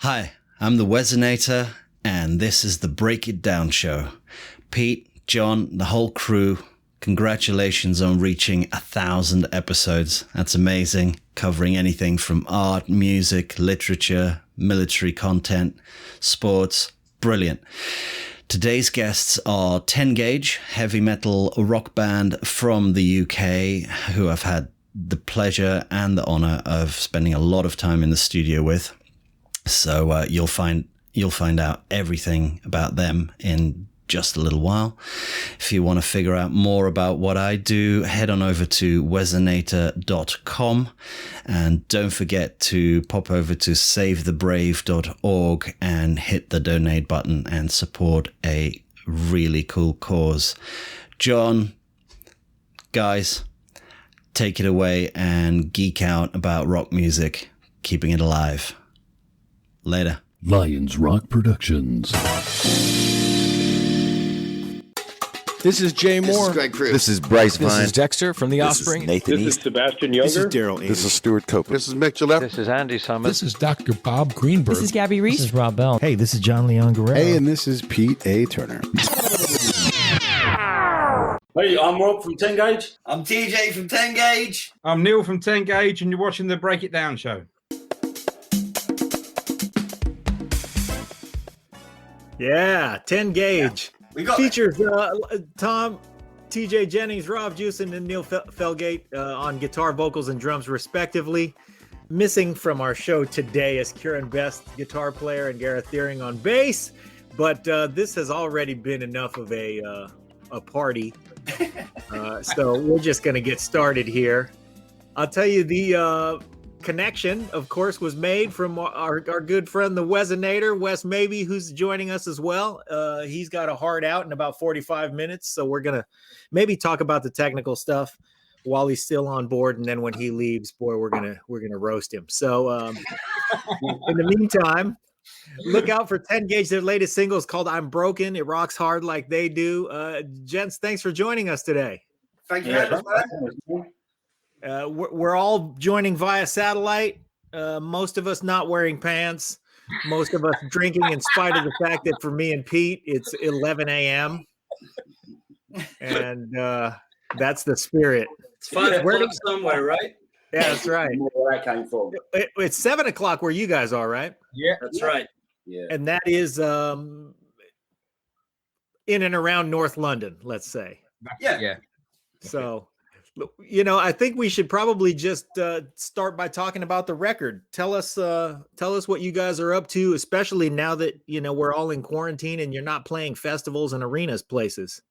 Hi, I'm the Wesonator, and this is the Break It Down show. Pete, John, the whole crew, congratulations on reaching 1,000 episodes. That's amazing. Covering anything from art, music, literature, military content, sports. Brilliant. Today's guests are 10 Gauge, heavy metal rock band from the UK, who I've had the pleasure and the honor of spending a lot of time in the studio with. So you'll find out everything about them in just a little while. If you want to figure out more about what I do, head on over to wesonator.com, and don't forget to pop over to savethebrave.org and hit the donate button and support a really cool cause. John, guys, take it away and geek out about rock music, keeping it alive. Later. Lions Rock Productions. This is Jay Moore. This is Greg Cruz. This is Bryce This Vine. is Dexter from The Offspring. This is Nathan This East. is Sebastian Younger. This is Daryl Ames. This is Stuart Copeland. This is Mick Gillette. This is Andy Summers. This is Dr. Bob Greenberg. This is Gabby Reese. This is Rob Bell. Hey, this is John Leon Guerrero. Hey, and this is Pete A. Turner. Hey, I'm Rob from 10 Gauge. I'm TJ from 10 Gauge. I'm Neil from 10 Gauge, and you're watching the Break It Down show. Yeah, 10 Gauge. Yeah, we got features Tom, TJ Jennings, Rob Jewson, and Neil Felgate on guitar, vocals, and drums, respectively. Missing from our show today is Kieran Best, guitar player, and Gareth Deering on bass. But this has already been enough of a party. So we're just going to get started here. I'll tell you, the connection, of course, was made from our good friend, the Wesonator, Wes Maebe, who's joining us as well. He's got a hard out in about 45 minutes. So we're going to maybe talk about the technical stuff while he's still on board. And then when he leaves, boy, we're going to roast him. So in the meantime, look out for 10 Gauge. Their latest single is called I'm Broken. It rocks hard like they do. Gents, thanks for joining us today. Thank you very much. We're all joining via satellite. Most of us not wearing pants. Most of us drinking in spite of the fact that for me and Pete, it's 11 a.m. And that's the spirit. It's 5 o'clock somewhere, right? Yeah, that's right. Where that came from. It's 7 o'clock where you guys are, right? Yeah, that's right. Yeah, and that is in and around North London, let's say. Yeah. So, I think we should probably just start by talking about the record. Tell us what you guys are up to, especially now that we're all in quarantine and you're not playing festivals and arenas places.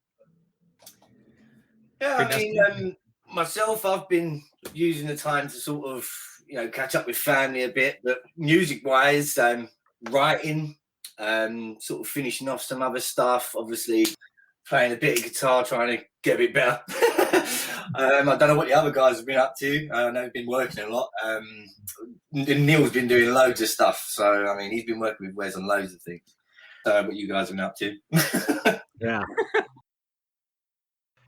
Yeah, I mean, myself, I've been using the time to sort of catch up with family a bit, but music-wise, writing, sort of finishing off some other stuff. Obviously, playing a bit of guitar, trying to get a bit better. I don't know what the other guys have been up to. I know they've been working a lot. Neil's been doing loads of stuff. So, I mean, he's been working with Wes on loads of things. What you guys have been up to. Yeah.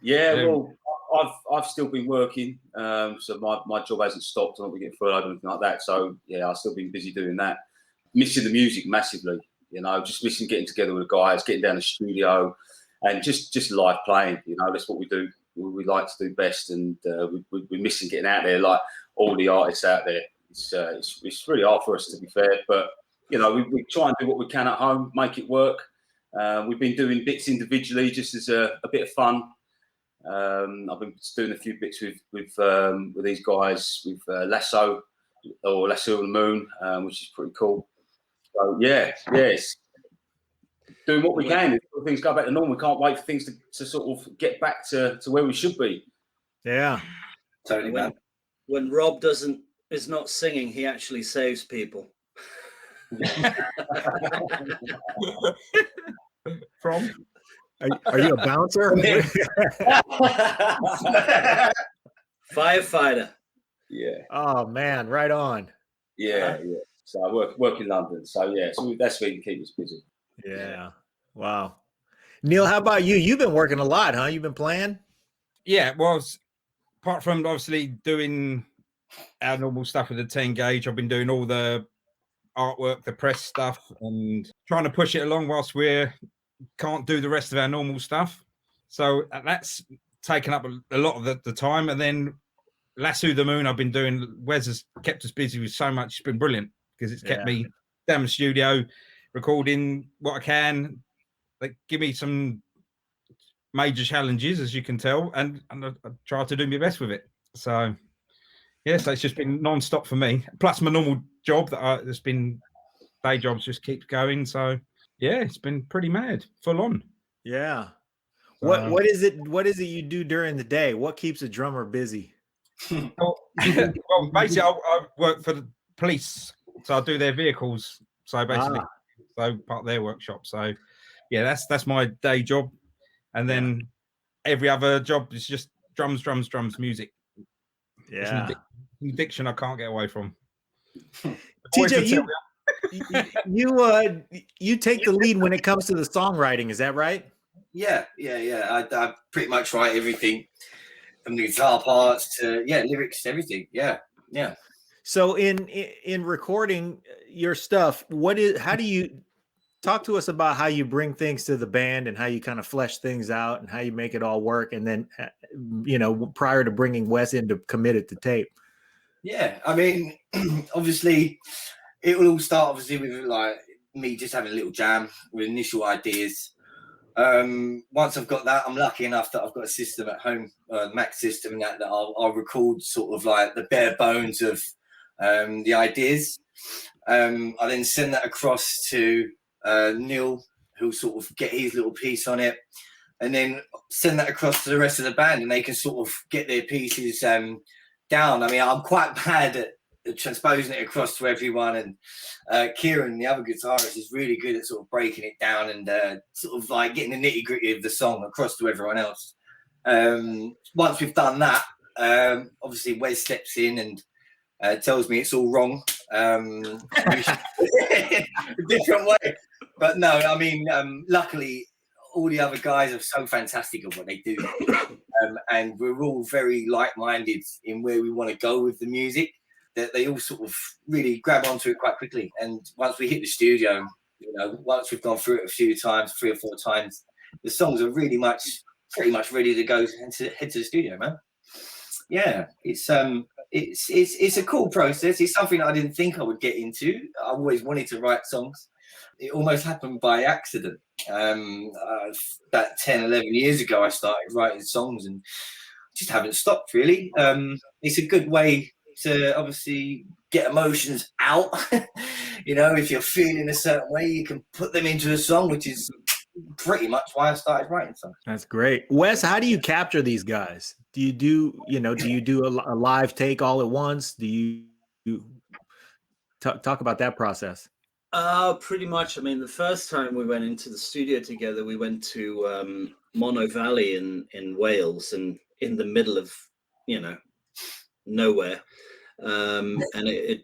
Yeah, well, I've still been working. So my job hasn't stopped. I'm not getting furloughed or anything like that. So, yeah, I've still been busy doing that. Missing the music massively, just missing getting together with the guys, getting down the studio, and just live playing. That's what we do. We like to do best, and we're missing getting out there like all the artists out there. It's really hard for us, to be fair, but we try and do what we can at home, make it work. We've been doing bits individually just as a bit of fun. I've been doing a few bits with these guys with Lasso the Moon, which is pretty cool. So yes. Doing what we can. If things go back to normal, we can't wait for things to sort of get back to where we should be. Yeah, totally, man. When Rob is not singing, he actually saves people. From? Are you a bouncer? Firefighter. Yeah. Oh man, right on. Yeah. So I work in London. So yeah, so that's where you can keep us busy. Yeah. Wow. Neil, how about you? You've been working a lot, huh? You've been playing? Yeah, well, apart from obviously doing our normal stuff with the 10 Gauge, I've been doing all the artwork, the press stuff, and trying to push it along whilst we can't do the rest of our normal stuff. So that's taken up a lot of the time. And then Lasso the Moon, I've been doing. Wes has kept us busy with so much. It's been brilliant because it's kept me down the studio, recording what I can. They give me some major challenges, as you can tell, and I try to do my best with it. So, so it's just been non-stop for me. Plus my normal job that's been day jobs just keeps going. So, it's been pretty mad, full on. Yeah. What is it? What is it you do during the day? What keeps a drummer busy? Well, basically, I work for the police, so I do their vehicles. So basically, so part of their workshop. So, that's my day job, and then every other job is just drums, music. Yeah, it's an addiction I can't get away from. TJ, you take the lead when it comes to the songwriting. Is that right? Yeah. I pretty much write everything from the guitar parts to lyrics, everything. Yeah. So in recording your stuff, how do you talk to us about how you bring things to the band and how you kind of flesh things out and how you make it all work? And then, prior to bringing Wes in to commit it to tape. Yeah. I mean, obviously it will all start with like me just having a little jam with initial ideas. Once I've got that, I'm lucky enough that I've got a system at home, Mac system, and that I'll record sort of like the bare bones of the ideas. I then send that across to Neil, who'll sort of get his little piece on it, and then send that across to the rest of the band, and they can sort of get their pieces down. I mean, I'm quite bad at transposing it across to everyone, and Kieran, the other guitarist, is really good at sort of breaking it down and sort of like getting the nitty gritty of the song across to everyone else. Once we've done that, obviously Wes steps in and tells me it's all wrong, a different way. But no, I mean, luckily all the other guys are so fantastic at what they do, and we're all very like-minded in where we want to go with the music, that they all sort of really grab onto it quite quickly. And once we hit the studio, once we've gone through it a few times, 3 or 4 times, the songs are pretty much ready to go and head to the studio, man. Yeah, it's a cool process. It's something I didn't think I would get into. I always wanted to write songs. It almost happened by accident. About 10, 11 years ago, I started writing songs and just haven't stopped, really. It's a good way to obviously get emotions out. If you're feeling a certain way, you can put them into a song, which is pretty much why I started writing songs. That's great. Wes, how do you capture these guys? Do you do a live take all at once? Do you talk about that process? Pretty much. I mean, the first time we went into the studio together, we went to Mono Valley in Wales, and in the middle of nowhere, and it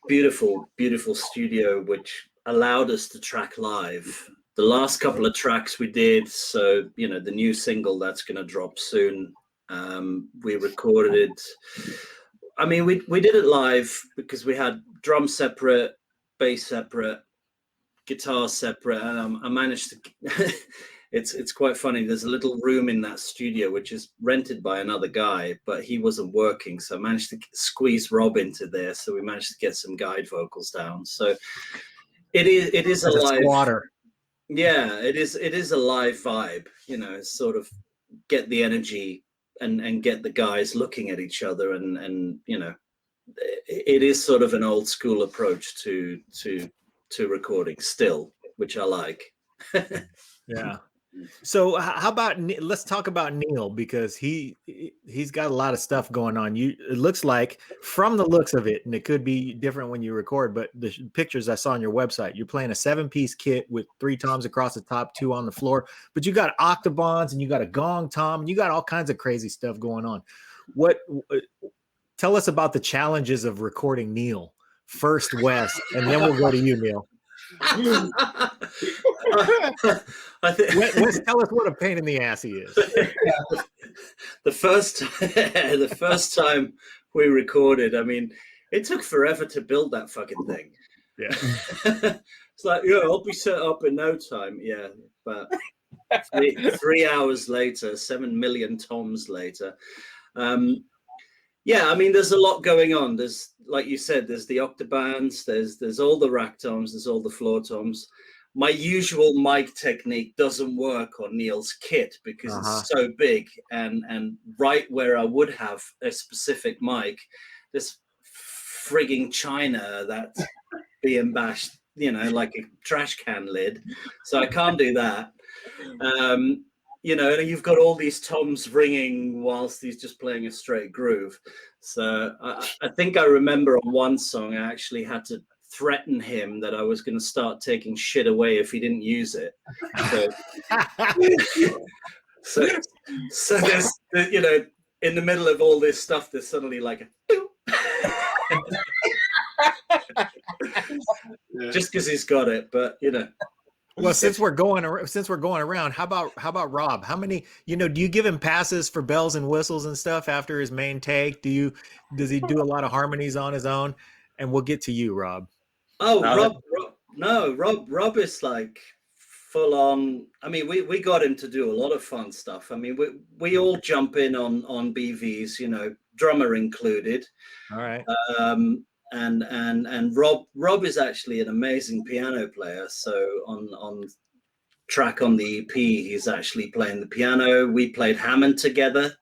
beautiful studio, which allowed us to track live. The last couple of tracks we did, so the new single that's going to drop soon, we recorded it. I mean, we did it live because we had drums separate, bass separate, guitar separate, and I managed to it's quite funny. There's a little room in that studio which is rented by another guy, but he wasn't working, so I managed to squeeze Rob into there. So we managed to get some guide vocals down. So it is a live squatter. Yeah, it is a live vibe. It's sort of get the energy and get the guys looking at each other, and it is sort of an old school approach to recording still, which I like. Yeah. So how about, let's talk about Neil, because he's got a lot of stuff going on. It looks like, from the looks of it, and it could be different when you record, but the pictures I saw on your website, you're playing a 7-piece kit with 3 toms across the top, 2 on the floor, but you got octobans and you got a gong tom and you got all kinds of crazy stuff going on. Tell us about the challenges of recording Neil. First Wes, and then we'll go to you, Neil. Wes, tell us what a pain in the ass he is. The first time we recorded, I mean, it took forever to build that fucking thing. Yeah. It's like, yeah, I'll be set up in no time. Yeah, but 3 hours later, 7 million toms later. Yeah, I mean, there's a lot going on. There's, like you said, there's the octobands, there's all the rack toms, there's all the floor toms. My usual mic technique doesn't work on Neil's kit because it's so big, and right where I would have a specific mic, this frigging china that's being bashed, you know, like a trash can lid. So I can't do that. You know, and you've got all these toms ringing whilst he's just playing a straight groove. So I think I remember on one song I actually had to threaten him that I was going to start taking shit away if he didn't use it. So there's, you know, in the middle of all this stuff, there's suddenly like just because he's got it, but you know. Well, since we're going around, how about Rob? How many, you know, do you give him passes for bells and whistles and stuff after his main take? Does he do a lot of harmonies on his own? And we'll get to you, Rob. Oh, Rob is like full on. I mean, we got him to do a lot of fun stuff. I mean, we all jump in on BVs, you know, drummer included. All right. And Rob is actually an amazing piano player. So on track on the EP, he's actually playing the piano. We played Hammond together.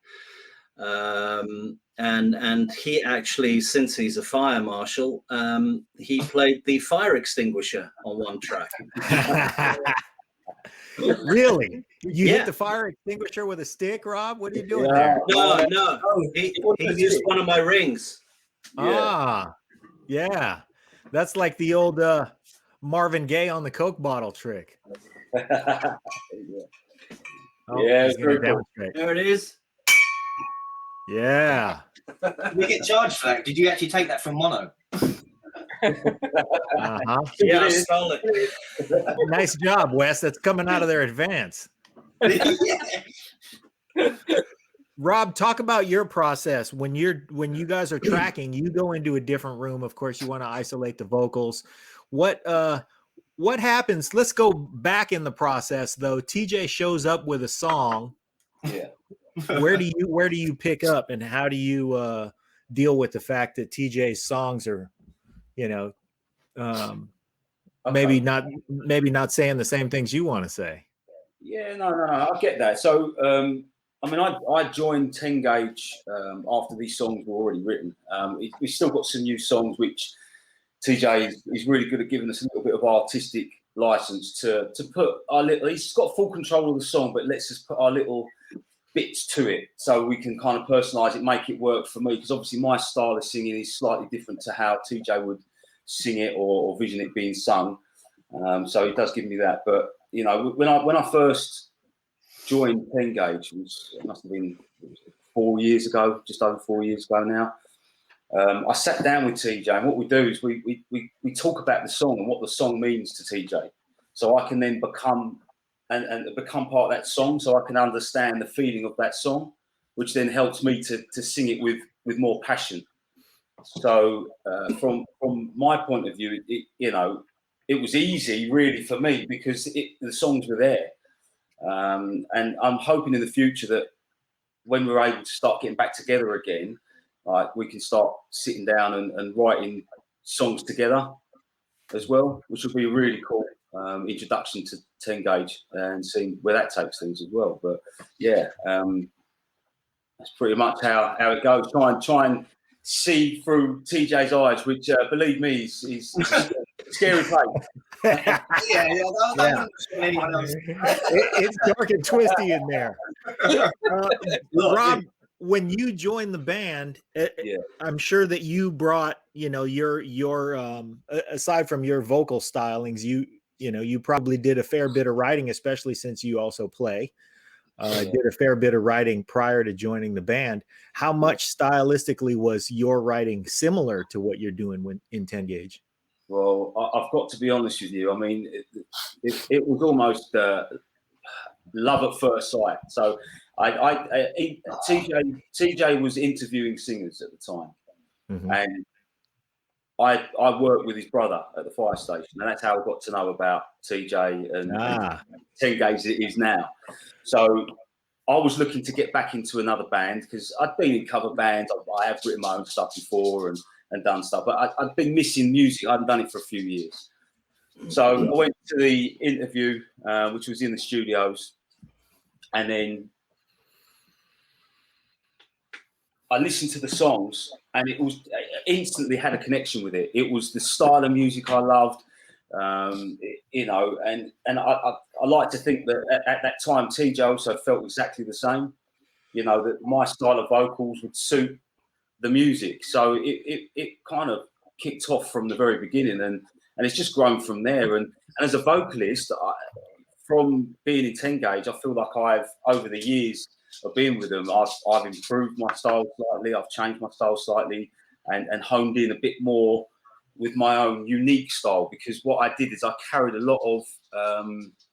And he actually, since he's a fire marshal, he played the fire extinguisher on one track. Really? You hit the fire extinguisher with a stick, Rob? What are you doing there? No. He used one of my rings. Yeah. That's like the old Marvin Gaye on the Coke bottle trick. Yeah, very cool. There it is. Yeah. Did we get charged for that? Did you actually take that from Mono? Yeah, I stole it. Nice job, Wes. That's coming out of their advance. Rob, talk about your process. When you guys are tracking, you go into a different room. Of course, you want to isolate the vocals. What happens? Let's go back in the process though. TJ shows up with a song. Yeah. Where do you pick up, and how do you deal with the fact that TJ's songs are, you know, maybe not saying the same things you want to say? Yeah, no, I get that. So, I mean, I joined 10 Gauge after these songs were already written. We've still got some new songs, which TJ is really good at giving us a little bit of artistic license to put our little. He's got full control of the song, but let's just put our little bits to it so we can kind of personalize it, make it work for me, because obviously my style of singing is slightly different to how TJ would sing it or vision it being sung. So he does give me that. But you know, when I first joined 10 Gauge, it must have been 4 years ago, just over 4 years ago now. I sat down with TJ, and what we do is we talk about the song and what the song means to TJ, so I can then become part of that song, so I can understand the feeling of that song, which then helps me to sing it with more passion. So from my point of view, it was easy really for me because the songs were there. And I'm hoping in the future that when we're able to start getting back together again, like we can start sitting down and writing songs together as well, which would be a really cool introduction to 10 Gauge and seeing where that takes things as well. But yeah, that's pretty much how it goes. Try and see through TJ's eyes, which believe me is a scary place. It's dark and twisty in there. Rob, when you joined the band, I'm sure that you brought, you know, your aside from your vocal stylings, you probably did a fair bit of writing, especially since you also play. Did a fair bit of writing prior to joining the band. How much stylistically was your writing similar to what you're doing in 10 Gauge? Well, I've got to be honest with you. I mean, it was almost love at first sight. So TJ was interviewing singers at the time, and I worked with his brother at the fire station, and that's how I got to know about TJ and 10 Gauge it is now. So I was looking to get back into another band because I'd been in cover bands. I have written my own stuff before and done stuff, but I'd been missing music. I hadn't done it for a few years. So I went to the interview, which was in the studios, and then I listened to the songs, and it instantly had a connection with it. It was the style of music I loved, you know, and I like to think that at that time TJ also felt exactly the same, you know, that my style of vocals would suit the music. So it kind of kicked off from the very beginning, and it's just grown from there. And as a vocalist, from being in 10 Gauge, I feel like I've, over the years of being with them, I've improved my style slightly, I've changed my style slightly, and honed in a bit more with my own unique style, because what I did is I carried a lot of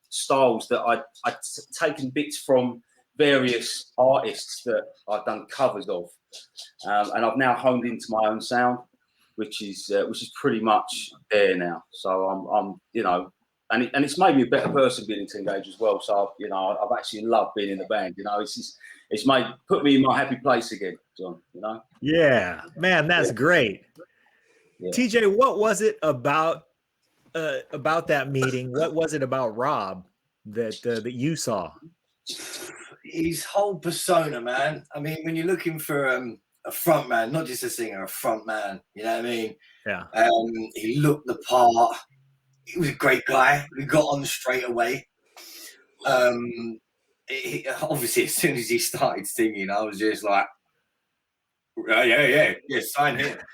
styles that I'd taken bits from various artists that I've done covers of, and I've now honed into my own sound, which is pretty much there now. So I'm you know, and it's made me a better person being in 10 Gauge as well. So you know, I've actually loved being in the band. You know, it's put me in my happy place again, John. You know. Yeah, man, that's great. Yeah. TJ, what was it about that meeting? What was it about Rob that you saw? His whole persona, man. I mean, when you're looking for a front man, not just a singer, a front man, you know what I mean? Yeah. He looked the part. He was a great guy. We got on straight away. Obviously, as soon as he started singing, I was just like, yeah, sign here.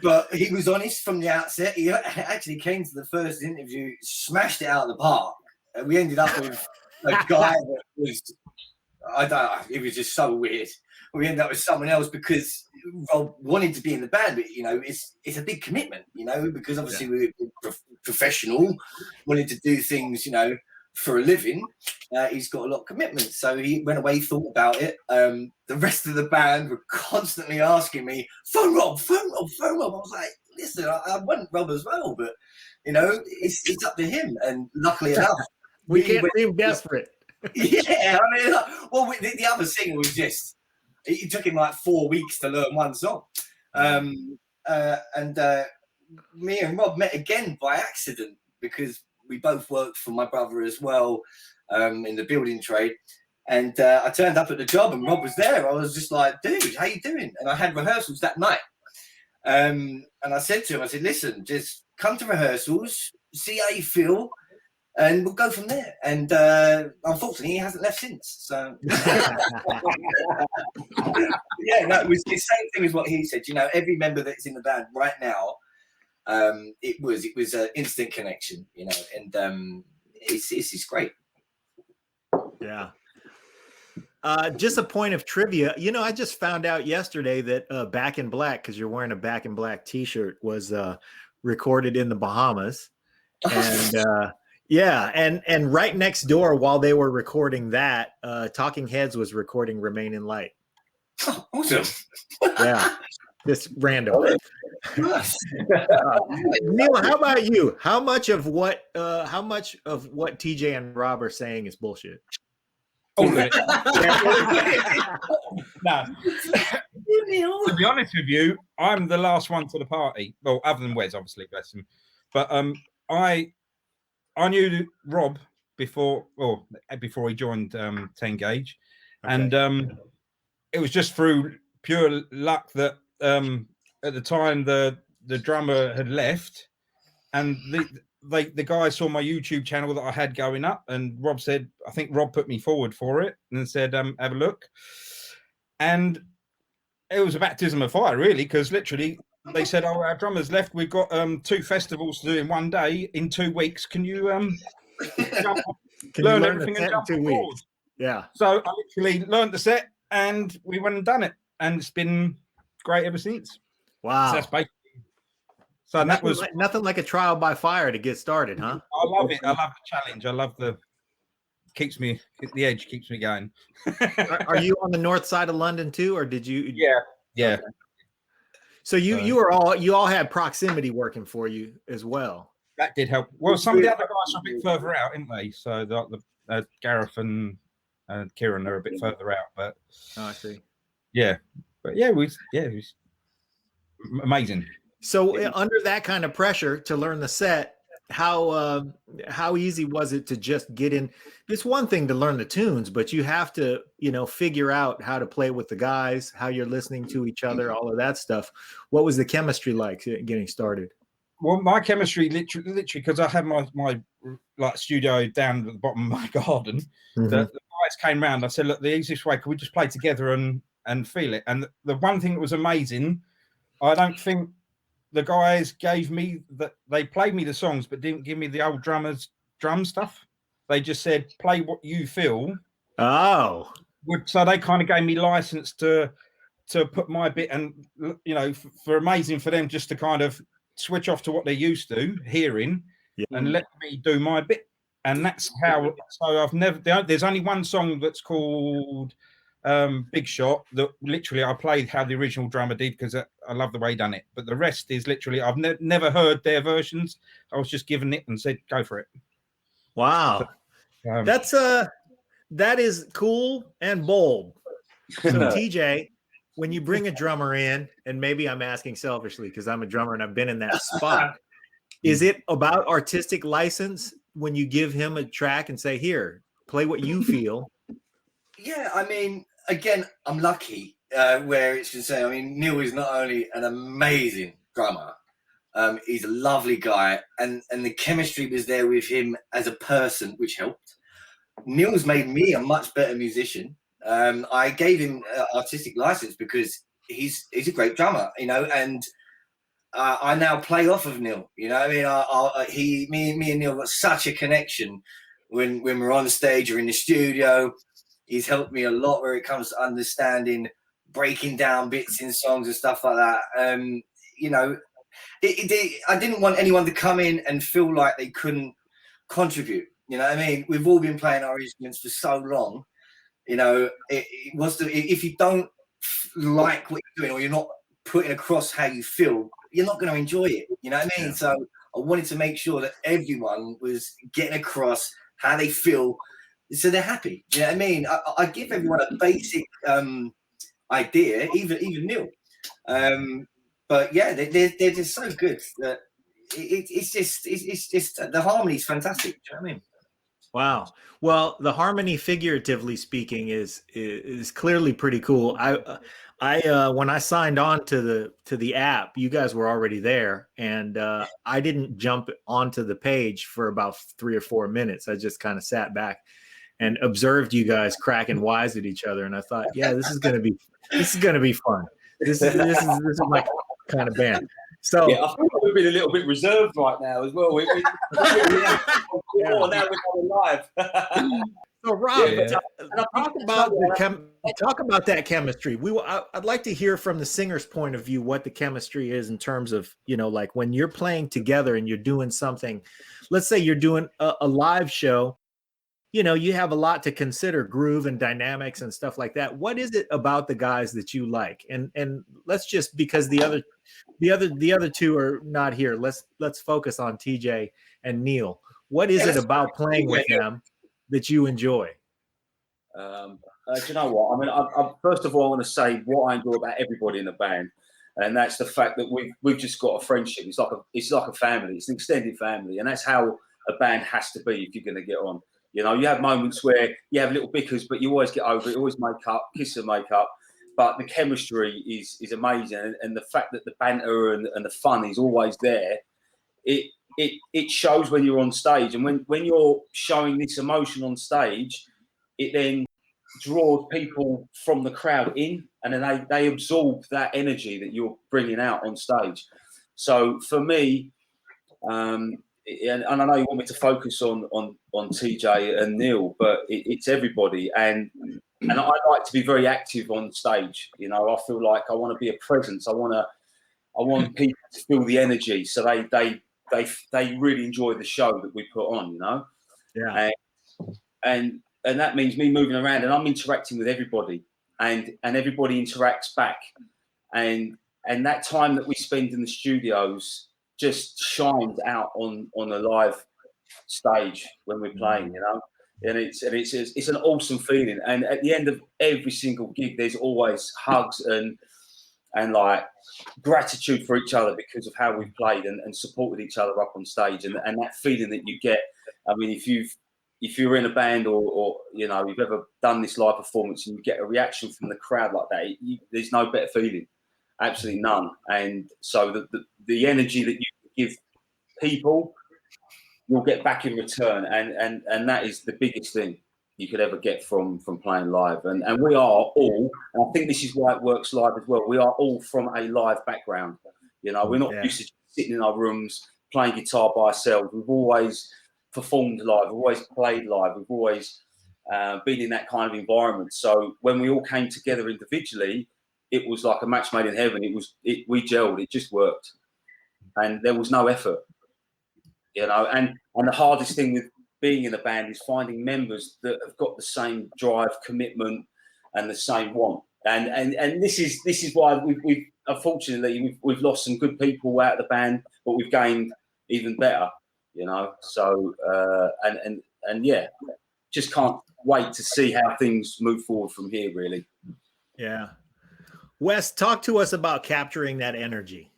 But he was honest from the outset. He actually came to the first interview, smashed it out of the park. And we ended up with a guy that was, I don't know, it was just so weird. We ended up with someone else because Rob wanted to be in the band, but, you know, it's a big commitment, you know, because obviously we're professional, wanting to do things, you know, for a living. He's got a lot of commitment. So he went away, thought about it. The rest of the band were constantly asking me, phone Rob, phone Rob, phone Rob. I was like, listen, I want Rob as well, but, you know, it's up to him. And luckily enough, we can't seem desperate. Yeah, I mean, well, the other singer was just, it took him like 4 weeks to learn one song. Me and Rob met again by accident because we both worked for my brother as well in the building trade. And I turned up at the job and Rob was there. I was just like, dude, how you doing? And I had rehearsals that night. And I said to him, I said, listen, just come to rehearsals, see how you feel, and we'll go from there. And unfortunately, he hasn't left since. So yeah, no, it was the same thing as what he said. You know, every member that's in the band right now, it was an instant connection. You know, and it's great. Yeah. Just a point of trivia. You know, I just found out yesterday that Back in Black, because you're wearing a Back in Black T-shirt, was recorded in the Bahamas, and. Yeah, and right next door while they were recording that, Talking Heads was recording Remain in Light. Oh, awesome. Yeah, just random. Neil, how about you? How much of what TJ and Rob are saying is bullshit? All of it. No. To be honest with you, I'm the last one to the party. Well, other than Wes, obviously, bless him. But I knew Rob before he joined 10 Gauge, okay. And it was just through pure luck that at the time the drummer had left, and the guy saw my YouTube channel that I had going up, and Rob said, I think Rob put me forward for it, and said, have a look, and it was a baptism of fire, really, because literally. They said, "Oh, our drummer's left. We've got 2 festivals to do in one day. In 2 weeks, can you learn everything and jump on board?" Yeah. So I literally learned the set, and we went and done it, and it's been great ever since. Wow. So that's basically. So that was nothing like a trial by fire to get started, huh? I love it. I love the challenge. I love the edge keeps me going. Are you on the north side of London too, or did you? Yeah. Okay. So you all had proximity working for you as well. That did help. Well, some of the other guys are a bit further out, aren't they? So the Gareth and Kieran are a bit further out, but I see. Yeah, but it was amazing. So under that kind of pressure to learn the set, how easy was it to just get in? It's one thing to learn the tunes, but you have to, figure out how to play with the guys, how you're listening to each other, all of that stuff. What was the chemistry like getting started? Well, my chemistry literally, because I had my like studio down at the bottom of my garden. Mm-hmm. The guys came round. I said, look, the easiest way, could we just play together and feel it? And the one thing that was amazing, I don't think the guys gave me that. They played me the songs, but didn't give me the old drummer's drum stuff. They just said, play what you feel. Oh, so they kind of gave me license to put my bit, and for amazing for them just to kind of switch off to what they're used to hearing, and let me do my bit. And that's how. So I've never. There's only one song that's called Big Shot that literally I played how the original drummer did because I love the way he done it. But the rest is literally I've never heard their versions. I was just given it and said go for it. Wow, So, that is cool and bold. So TJ, when you bring a drummer in, and maybe I'm asking selfishly because I'm a drummer and I've been in that spot, is it about artistic license when you give him a track and say, here, play what you feel? Yeah, I mean, again, I'm lucky where it's just saying, I mean, Neil is not only an amazing drummer, he's a lovely guy, and the chemistry was there with him as a person, which helped. Neil's made me a much better musician. I gave him artistic license because he's a great drummer, and I now play off of Neil. I mean, me and Neil got such a connection when we're on stage or in the studio. He's helped me a lot where it comes to understanding, breaking down bits in songs and stuff like that. I didn't want anyone to come in and feel like they couldn't contribute. You know what I mean? We've all been playing our instruments for so long. If you don't like what you're doing or you're not putting across how you feel, you're not going to enjoy it. You know what I mean? Yeah. So I wanted to make sure that everyone was getting across how they feel, so they're happy. You know what I mean? I give everyone a basic idea, even Neil. But yeah, they're just so good that it's just the harmony's fantastic. Do you know what I mean? Wow. Well, the harmony, figuratively speaking, is clearly pretty cool. I when I signed on to the app, you guys were already there, and I didn't jump onto the page for about 3 or 4 minutes. I just kind of sat back and observed you guys cracking wise at each other, and I thought, yeah, this is gonna be fun. This is my kind of band. So yeah, I think we've been a little bit reserved right now as well. Now we're going live. So Rob, talk about that chemistry. I'd like to hear from the singer's point of view what the chemistry is in terms of, like when you're playing together and you're doing something. Let's say you're doing a live show. You have a lot to consider, groove and dynamics and stuff like that. What is it about the guys that you like? And let's just, because the other two are not here, let's focus on TJ and Neil. What is it about playing with them that you enjoy? Do you know what? I mean, I first of all, I want to say what I enjoy about everybody in the band, and that's the fact that we've just got a friendship. It's like a family. It's an extended family, and that's how a band has to be if you're going to get on. You have moments where you have little bickers, but you always get over it, always make up, kiss and make up. But the chemistry is amazing. And the fact that the banter and the fun is always there, it shows when you're on stage. And when you're showing this emotion on stage, it then draws people from the crowd in, and then they absorb that energy that you're bringing out on stage. So for me, and I know you want me to focus on TJ and Neil, but it's everybody, and I like to be very active on stage. I feel like I want to be a presence. I want people to feel the energy, so they really enjoy the show that we put on. Yeah. And that means me moving around, and I'm interacting with everybody, and everybody interacts back, and that time that we spend in the studios just shines out on a live stage when we're playing, you know. And it's an awesome feeling. And at the end of every single gig, there's always hugs and like gratitude for each other because of how we've played and supported each other up on stage. And that feeling that you get. I mean, if you're in a band or you know you've ever done this live performance and you get a reaction from the crowd like that, there's no better feeling, absolutely none. And so the energy that you give people, you'll get back in return, and that is the biggest thing you could ever get from playing live. And we are all, and I think this is why it works live as well. We are all from a live background. You know, we're not used to sitting in our rooms playing guitar by ourselves. We've always performed live. We've always played live. We've always been in that kind of environment. So when we all came together individually, it was like a match made in heaven. We gelled. It just worked, and there was no effort. You know, and the hardest thing with being in a band is finding members that have got the same drive, commitment, and the same want. And this is why we've unfortunately we've lost some good people out of the band, but we've gained even better. You know, so and yeah, just can't wait to see how things move forward from here. Really. Yeah, Wes, talk to us about capturing that energy.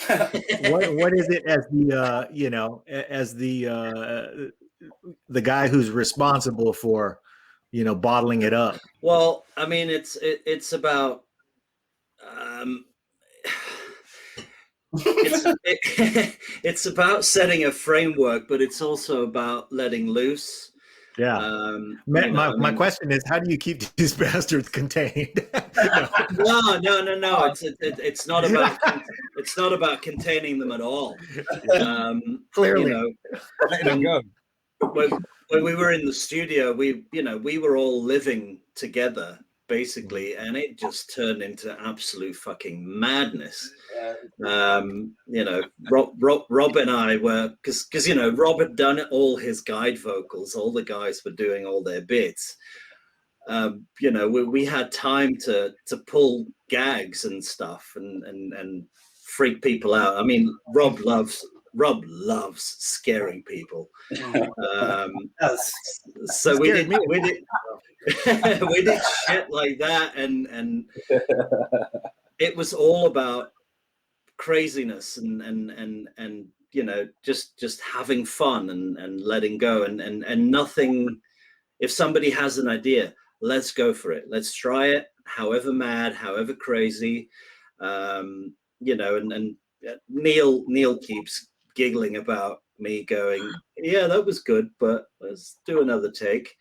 what is it as the you know, as the guy who's responsible for, you know, bottling it up? Well, I mean, it's about it's about setting a framework, but it's also about letting loose. Yeah. My question is, how do you keep these bastards contained? No. It's not about containing them at all. Clearly, you know, Let them go. when we were in the studio, we were all living together basically, and it just turned into absolute fucking madness. You know, Rob and I were, because you know, Rob had done all his guide vocals, all the guys were doing all their bits. You know, we had time to pull gags and stuff and freak people out. I mean, Rob loves scaring people. So we did we did shit like that, and it was all about craziness and you know, just having fun and letting go and nothing. If somebody has an idea, let's go for it. Let's try it, however mad, however crazy. You know, and Neil keeps giggling about me going, yeah, that was good, but let's do another take.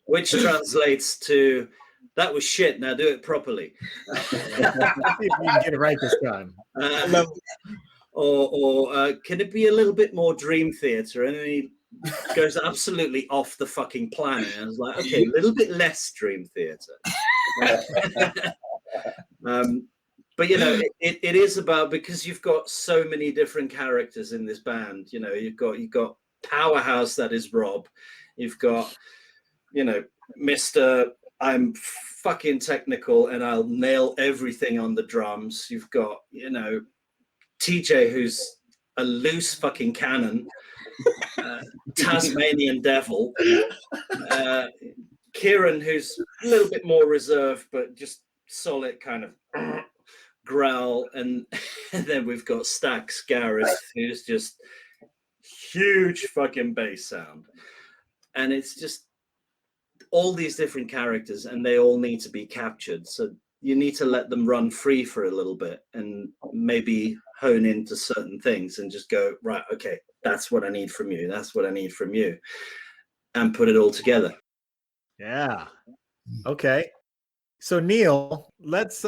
Which translates to, that was shit, now do it properly. See if you can get it right this time. Or can it be a little bit more Dream Theater? And then he goes absolutely off the fucking planet. And I was like, okay, a little bit less Dream Theater. But you know, it is about, because you've got so many different characters in this band. You know, you've got powerhouse that is Rob. You've got, you know, Mr. I'm fucking technical and I'll nail everything on the drums. You've got, you know, TJ, who's a loose fucking cannon, Tasmanian devil. Kieran, who's a little bit more reserved, but just solid kind of growl. And then we've got Stax Gareth, who's just huge fucking bass sound. And it's just all these different characters, and they all need to be captured. So you need to let them run free for a little bit and maybe hone into certain things and just go, right, okay, that's what I need from you. That's what I need from you. And put it all together. Yeah. Okay. So Neil, let's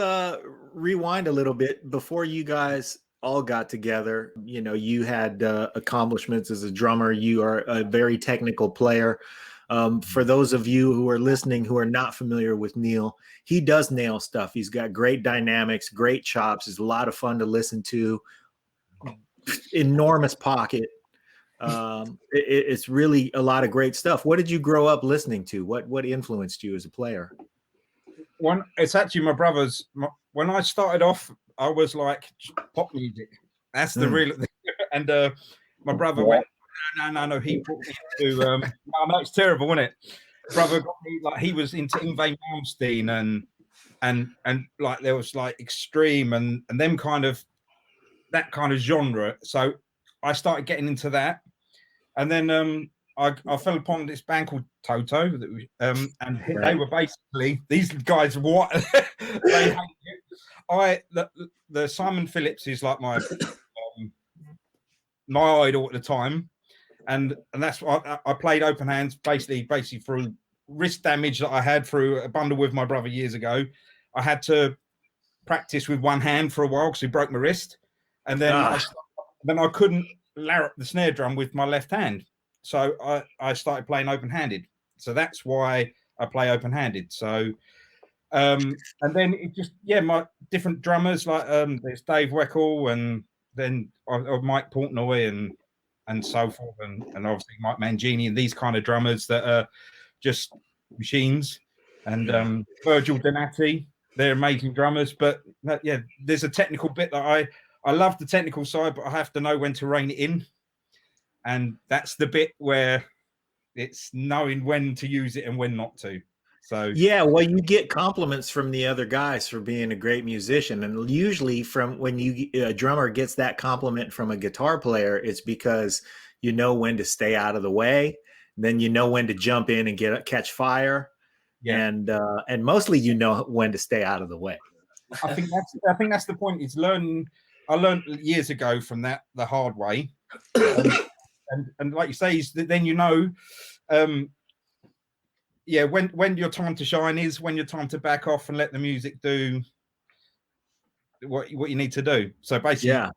rewind a little bit. Before you guys all got together, you know, you had accomplishments as a drummer. You are a very technical player. For those of you who are listening who are not familiar with Neil, he does nail stuff. He's got great dynamics, great chops. It's a lot of fun to listen to. Enormous pocket. It's really a lot of great stuff. What did you grow up listening to? What influenced you as a player? one. It's actually my brother's. When I started off, I was like pop music. That's the real. And my brother went, no. He brought me to. No, it's terrible, wasn't it? Brother got me like he was into Ingve Malmsteen and like there was like extreme and them kind of that kind of genre. So I started getting into that, and then I fell upon this band called Toto that we, and they were basically these guys. What they hate it. The Simon Phillips is like my idol at the time, and that's what I played open hands basically through wrist damage that I had through a bundle with my brother years ago. I had to practice with one hand for a while because he broke my wrist, and then I couldn't larrup the snare drum with my left hand, so I started playing open-handed. So that's why I play open-handed. So and then it just my different drummers like there's Dave Weckl and then Mike Portnoy and so forth, and obviously Mike Mangini and these kind of drummers that are just machines, and Virgil Donati, they're amazing drummers. But there's a technical bit that I love the technical side, but I have to know when to rein it in, and that's the bit where it's knowing when to use it and when not to. So well, you get compliments from the other guys for being a great musician, and usually from when a drummer gets that compliment from a guitar player, it's because you know when to stay out of the way, then you know when to jump in and catch fire, and mostly you know when to stay out of the way. I think that's the point. Is learning. I learned years ago from that the hard way, and like you say, then you know. When your time to shine is, when your time to back off and let the music do what you need to do. So basically,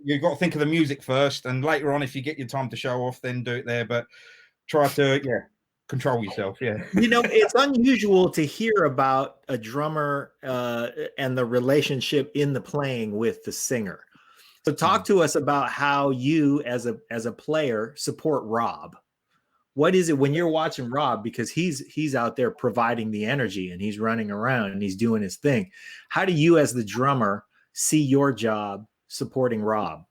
you've got to think of the music first, and later on, if you get your time to show off, then do it there. But try to control yourself. It's unusual to hear about a drummer and the relationship in the playing with the singer. So talk to us about how you, as a player, support Rob. What is it when you're watching Rob, because he's out there providing the energy and he's running around and he's doing his thing? How do you, as the drummer, see your job supporting Rob?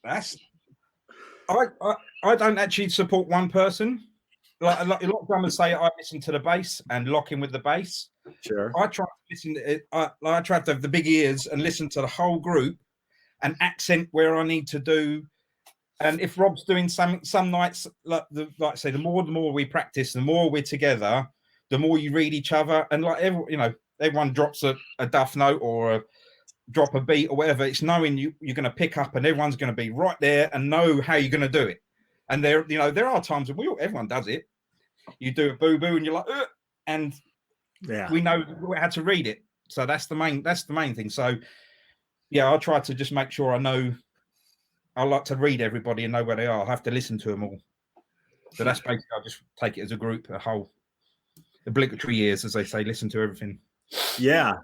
I don't actually support one person. Like a lot of drummers say, I listen to the bass and lock in with the bass. Sure. I try to listen. I try to have the big ears and listen to the whole group and accent where I need to do. And if Rob's doing some nights, like I say, the more we practice, the more we're together, the more you read each other. And like everyone drops a duff note or drop a beat or whatever. It's knowing you're going to pick up, and everyone's going to be right there and know how you're going to do it. And there are times when everyone does it. You do a boo boo, and you're like, and we know how to read it. So that's the main thing. So I try to just make sure I know. I like to read everybody and know where they are. I have to listen to them all. So that's basically, I just take it as a group, a whole obligatory years, as they say, listen to everything. Yeah.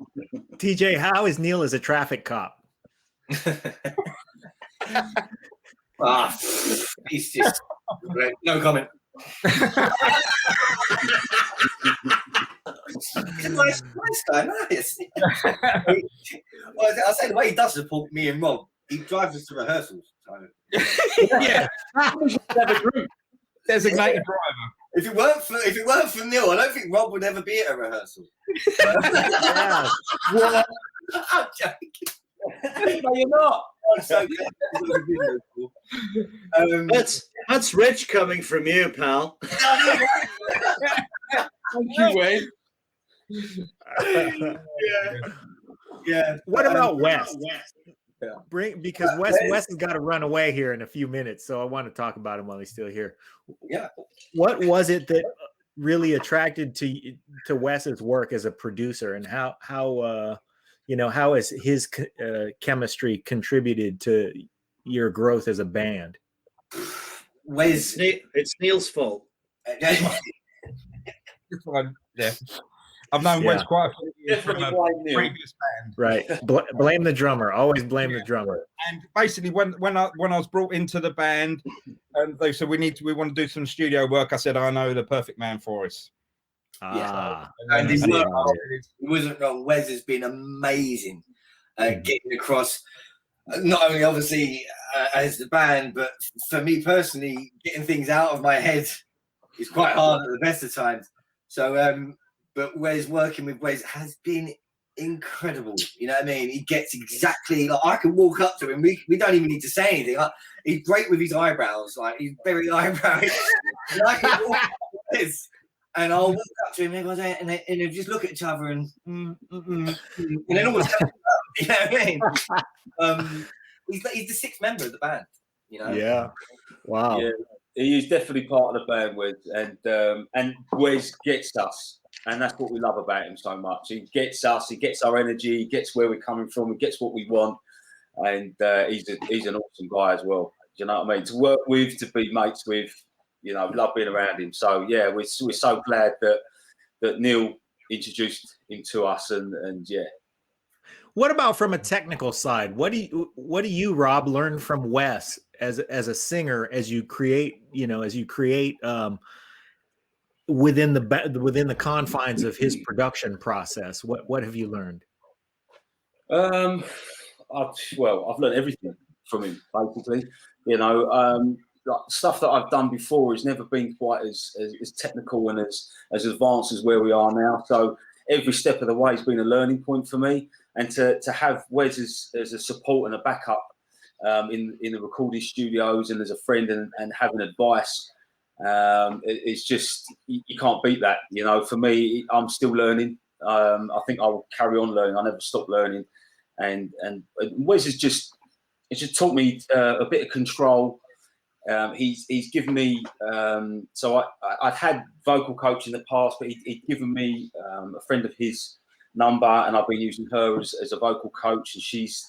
TJ, how is Neil as a traffic cop? He's just no comment. Nice guy, nice. I'll say the way he does support me and Rob, he drives us to rehearsals. So. Designated driver. If it weren't for Neil, I don't think Rob would ever be at a rehearsal. What? I'm joking. No, you're not. I'm so That's rich coming from you, pal. Thank you, Wayne. Yeah. What about Wes? Because Wes has got to run away here in a few minutes, so I want to talk about him while he's still here. Yeah. What was it that really attracted to Wes's work as a producer, and how has his chemistry contributed to your growth as a band? It's Neil's fault. I've known Wes quite a few years from a previous band. Right. Blame the drummer. Always blame the drummer. And basically, when I was brought into the band, and they said we want to do some studio work, I said I know the perfect man for us. Ah, And that's his work, it. he wasn't wrong. Wes has been amazing getting across, not only obviously as the band, but for me personally, getting things out of my head is quite hard at the best of times. So, but Wes, working with Wes has been incredible. You know what I mean? He gets exactly, like, I can walk up to him. We don't even need to say anything. Like, he's great with his eyebrows. Like, he's very eyebrowy. And I can walk up to Wes, and I'll walk up to him and he'll just look at each other and and then almost come up, you know what I mean? He's the sixth member of the band, you know? Yeah. Wow. Yeah, he is definitely part of the band, Wes, and Wes gets us, and that's what we love about him so much. He gets us, he gets our energy, he gets where we're coming from, he gets what we want, and he's an awesome guy as well. Do you know what I mean? To work with, to be mates with, you know, love being around him. So yeah, we're so glad that Neil introduced him to us, and yeah. What about from a technical side? What do you, Rob, learn from Wes as a singer, as you create within the confines of his production process? What have you learned? I've learned everything from him, basically. You know, like stuff that I've done before has never been quite as technical and as advanced as where we are now. So every step of the way has been a learning point for me. And to have Wes as a support and a backup in the recording studios and as a friend and having advice, it's just, you can't beat that. You know, for me, I'm still learning. I think I will carry on learning. I never stop learning. And Wes has just taught me a bit of control. He's given me, so I'd had vocal coach in the past, but he'd given me a friend of his number, and I've been using her as a vocal coach, and she's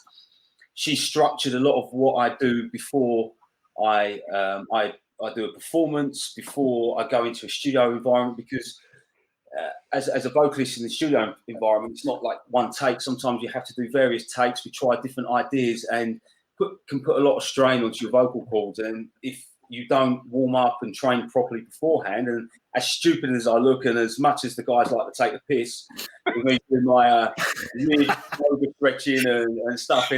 structured a lot of what I do before I do a performance, before I go into a studio environment, because as a vocalist in the studio environment, it's not like one take. Sometimes you have to do various takes. We try different ideas and can put a lot of strain onto your vocal cords. And if you don't warm up and train properly beforehand, and as stupid as I look, and as much as the guys like to take the piss with me doing my yoga stretching and stuff,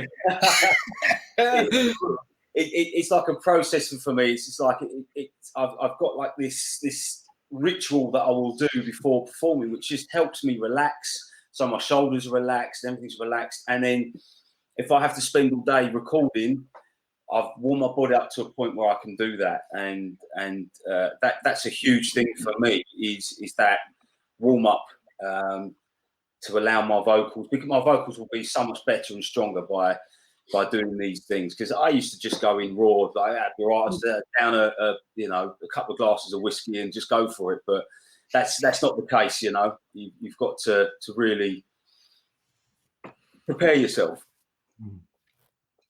it's like a process for me. It's just like I've got like this ritual that I will do before performing, which just helps me relax. So my shoulders are relaxed, everything's relaxed, and then if I have to spend all day recording, I've warmed my body up to a point where I can do that, and that's a huge thing for me. Is that warm up to allow my vocals, because my vocals will be so much better and stronger by doing these things. Because I used to just go in raw, like down a couple of glasses of whiskey and just go for it. But that's not the case. You know, you've got to really prepare yourself.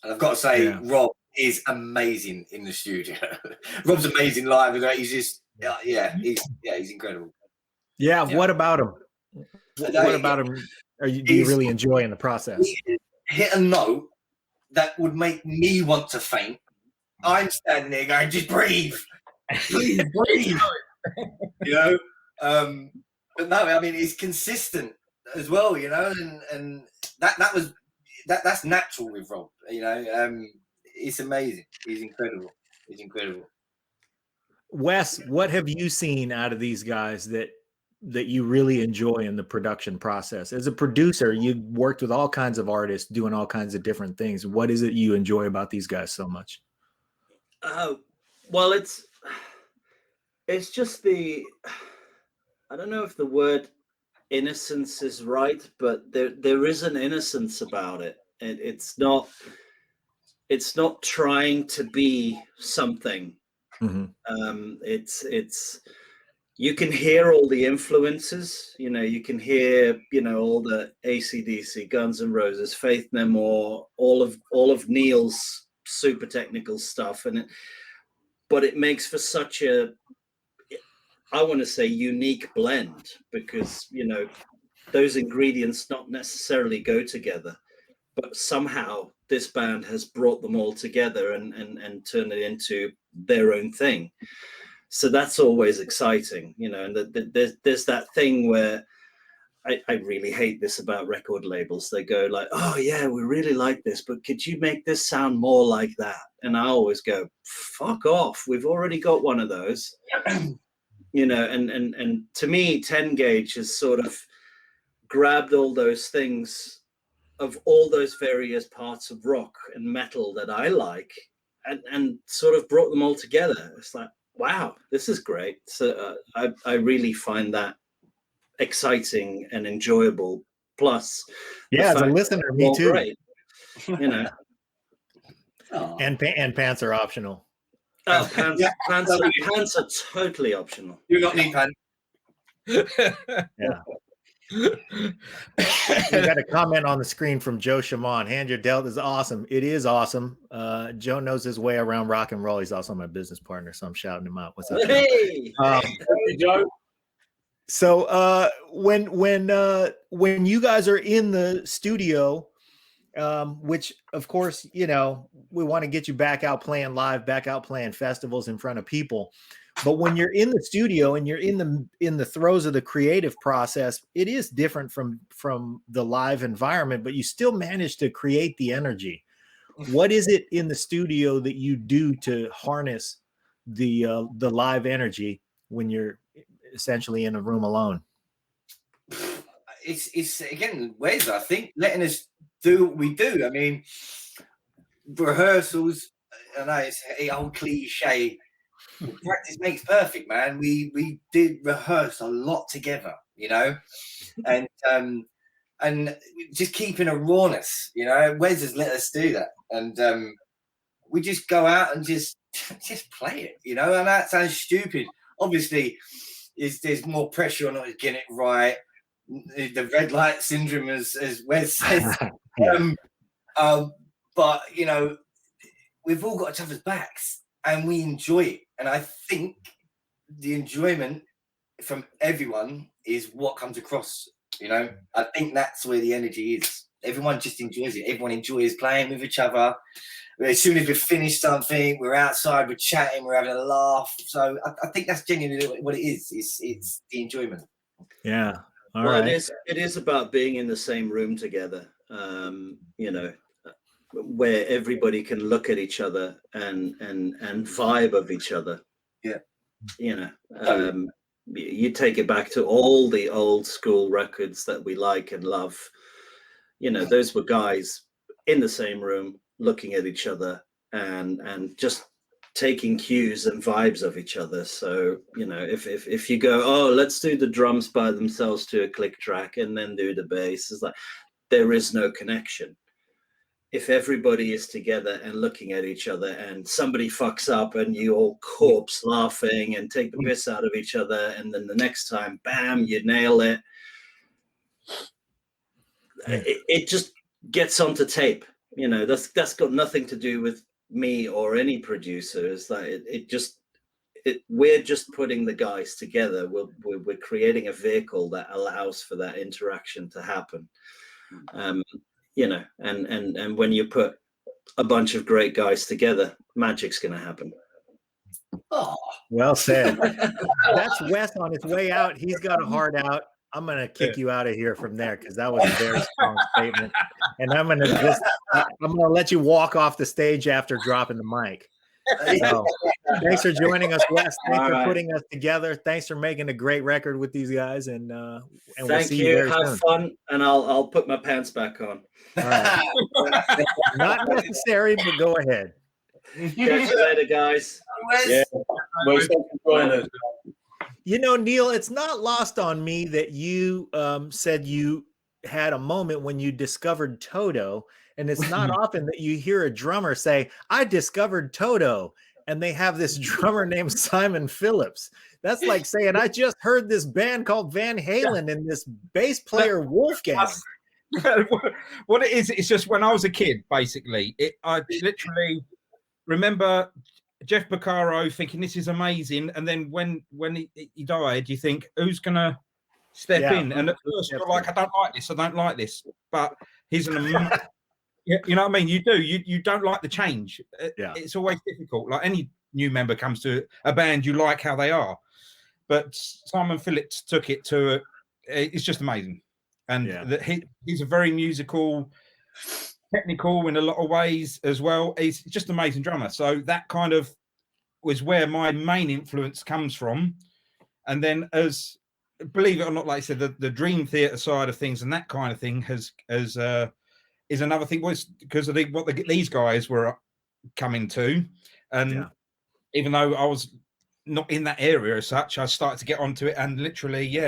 And I've got to say, Rob is amazing in the studio. Rob's amazing live. He's just, he's incredible. Yeah. What about him? What about him? Do you really enjoy in the process? Hit a note that would make me want to faint. I'm standing there going, just breathe. Please breathe. You know? But no, I mean, he's consistent as well, you know, and that's natural with Rob, you know. It's amazing. He's incredible. Wes, what have you seen out of these guys that you really enjoy in the production process? As a producer, you've worked with all kinds of artists doing all kinds of different things. What is it you enjoy about these guys so much? Well, it's just I don't know if the word innocence is right, but there is an innocence about it. It's not trying to be something. Mm-hmm. It's you can hear all the influences, you know, you can hear, you know, all the AC/DC, Guns N' Roses, Faith No More, all of Neil's super technical stuff, but it makes for such a, I want to say, unique blend, because, you know, those ingredients not necessarily go together, but somehow this band has brought them all together and turned it into their own thing. So that's always exciting, you know. And there's that thing where I really hate this about record labels. They go like, oh yeah, we really like this, but could you make this sound more like that? And I always go, fuck off, we've already got one of those. You know, and to me, 10 Gauge has sort of grabbed all those things of all those various parts of rock and metal that I like, and sort of brought them all together. It's like, wow, this is great. So I really find that exciting and enjoyable. Plus, yeah, as a listener, me too. Great, you know. And pants are optional. Oh, pants are totally optional. You don't need pants. Yeah. We got a comment on the screen from Joe Shaman. Hand Your Dealt is awesome. It is awesome. Joe knows his way around rock and roll. He's also my business partner, so I'm shouting him out. What's up, Joe? Hey, Hey, Joe. So when you guys are in the studio, which of course, you know, we want to get you back out playing live, back out playing festivals in front of people. But when you're in the studio and you're in the throes of the creative process, it is different from the live environment, but you still manage to create the energy. What is it in the studio that you do to harness the live energy when you're essentially in a room alone? It's again, Wes, I think, letting us do what we do. I mean, rehearsals, I know it's an old cliche, practice makes perfect, man. We did rehearse a lot together, you know, and just keeping a rawness, you know. Wes has let us do that, and we just go out and just play it, you know. And that sounds stupid. Obviously, there's more pressure on us getting it right. The red light syndrome, as Wes says. But you know, we've all got each other's backs, and we enjoy it. And I think the enjoyment from everyone is what comes across. You know, I think that's where the energy is. Everyone just enjoys it. Everyone enjoys playing with each other. As soon as we finish something, we're outside, we're chatting, we're having a laugh. So I think that's genuinely what it is. It's the enjoyment. Yeah. All well, right. It is about being in the same room together. You know, where everybody can look at each other and vibe of each other. Yeah. You know, you take it back to all the old school records that we like and love. You know, those were guys in the same room looking at each other and just taking cues and vibes of each other. So, you know, if you go, oh, let's do the drums by themselves to a click track and then do the bass, it's like there is no connection. If everybody is together and looking at each other and somebody fucks up and you all corpse laughing and take the piss out of each other, and then the next time, bam, you nail it. It just gets onto tape. You know, that's got nothing to do with me or any producer. It's like we're just putting the guys together. We're creating a vehicle that allows for that interaction to happen. You know, and when you put a bunch of great guys together, magic's going to happen. Oh, well said. That's Wes on his way out. He's got a heart out. I'm going to kick you out of here from there because that was a very strong statement. And I'm going to let you walk off the stage after dropping the mic. So, thanks for joining us, Wes. Thanks for putting us together. Thanks for making a great record with these guys. And we'll see you very soon. Have fun, and I'll put my pants back on. All right. Not necessary, but go ahead. Catch you later, guys. Yeah. You know, Neil, it's not lost on me that you said you had a moment when you discovered Toto, and it's not often that you hear a drummer say, I discovered Toto, and they have this drummer named Simon Phillips. That's like saying, I just heard this band called Van Halen and this bass player Wolfgang. What it is, it's just when I was a kid, basically, I literally remember Jeff Porcaro thinking this is amazing, and then when he died, you think, who's gonna step in? And at first you're like, I don't like this, but he's You know what I mean? You do. You don't like the change. Yeah. It's always difficult. Like any new member comes to a band, you like how they are. But Simon Phillips took it to it's just amazing. And he's a very musical, technical in a lot of ways as well. He's just an amazing drummer. So that kind of was where my main influence comes from. And then, as believe it or not, like I said, the Dream Theater side of things and that kind of thing is another thing, was because of these guys were coming to. And even though I was not in that area as such, I started to get onto it, and literally,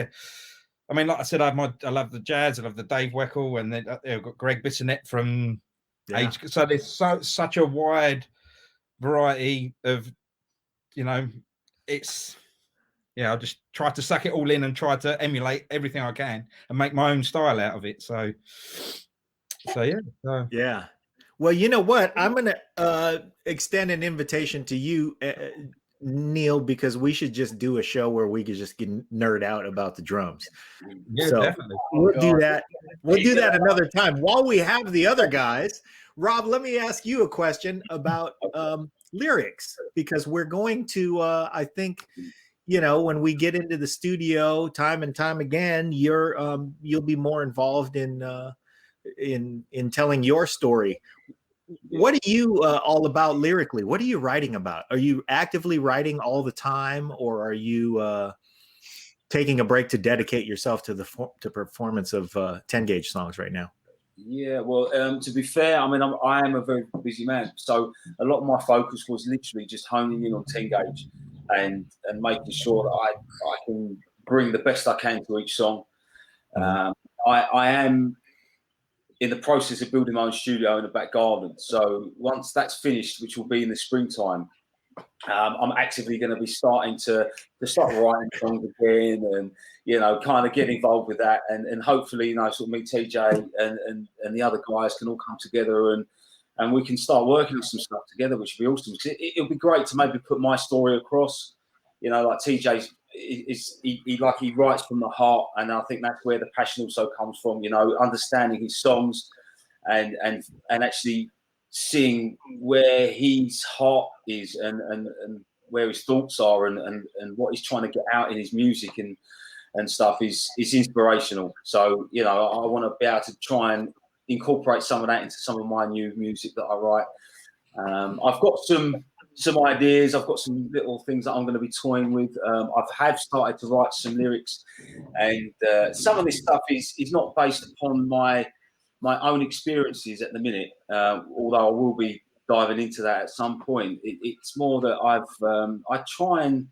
I mean, like I said, I love the jazz, I love the Dave Weckl, and then I've got Greg Bissonette from Age. So there's such a wide variety of, it's. I just try to suck it all in and try to emulate everything I can and make my own style out of it. So yeah. Well, you know what? I'm going to extend an invitation to you, Neil, because we should just do a show where we could just get nerd out about the drums. Yeah, so definitely. We'll do that. We'll do that another time. While we have the other guys, Rob, let me ask you a question about lyrics, because we're going to, I think, when we get into the studio time and time again, you'll be more involved in telling your story. What are you all about lyrically? What are you writing about? Are you actively writing all the time, or are you taking a break to dedicate yourself to the performance of 10 gauge songs right now? Yeah, well, to be fair, I mean, I am a very busy man, so a lot of my focus was literally just honing in on 10 gauge and making sure that I can bring the best I can to each song. I am in the process of building my own studio in the back garden. So once that's finished, which will be in the springtime, I'm actively going to be starting to start writing songs again, and kind of get involved with that, and hopefully sort of meet TJ and the other guys can all come together and we can start working on some stuff together, which would be awesome. It'll be great to maybe put my story across. Like TJ's he writes from the heart, and I think that's where the passion also comes from. Understanding his songs and actually seeing where his heart is and where his thoughts are and what he's trying to get out in his music and stuff is inspirational. So I want to be able to try and incorporate some of that into some of my new music that I write. I've got some ideas. I've got some little things that I'm going to be toying with. I've started to write some lyrics, and some of this stuff is not based upon my own experiences at the minute, although I will be diving into that at some point. It's more that I try and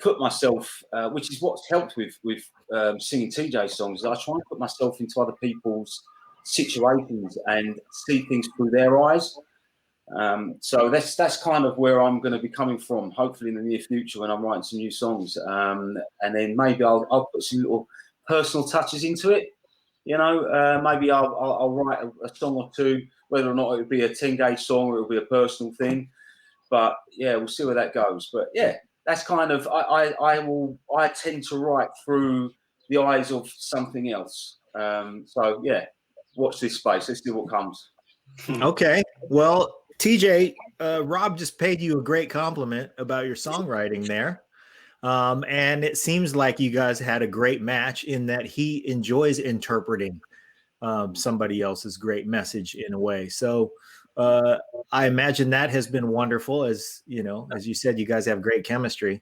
put myself, which is what's helped with singing TJ songs, is I try and put myself into other people's situations and see things through their eyes. So that's kind of where I'm going to be coming from, hopefully in the near future when I'm writing some new songs. And then maybe I'll put some little personal touches into it. Maybe I'll write a song or two, whether or not it would be a 10 gauge song or it will be a personal thing. But yeah, we'll see where that goes. But yeah, that's kind of, I tend to write through the eyes of something else. So yeah, watch this space. Let's see what comes. Okay. Well, TJ, Rob just paid you a great compliment about your songwriting there. And it seems like you guys had a great match in that he enjoys interpreting somebody else's great message in a way. So I imagine that has been wonderful. As you said, you guys have great chemistry.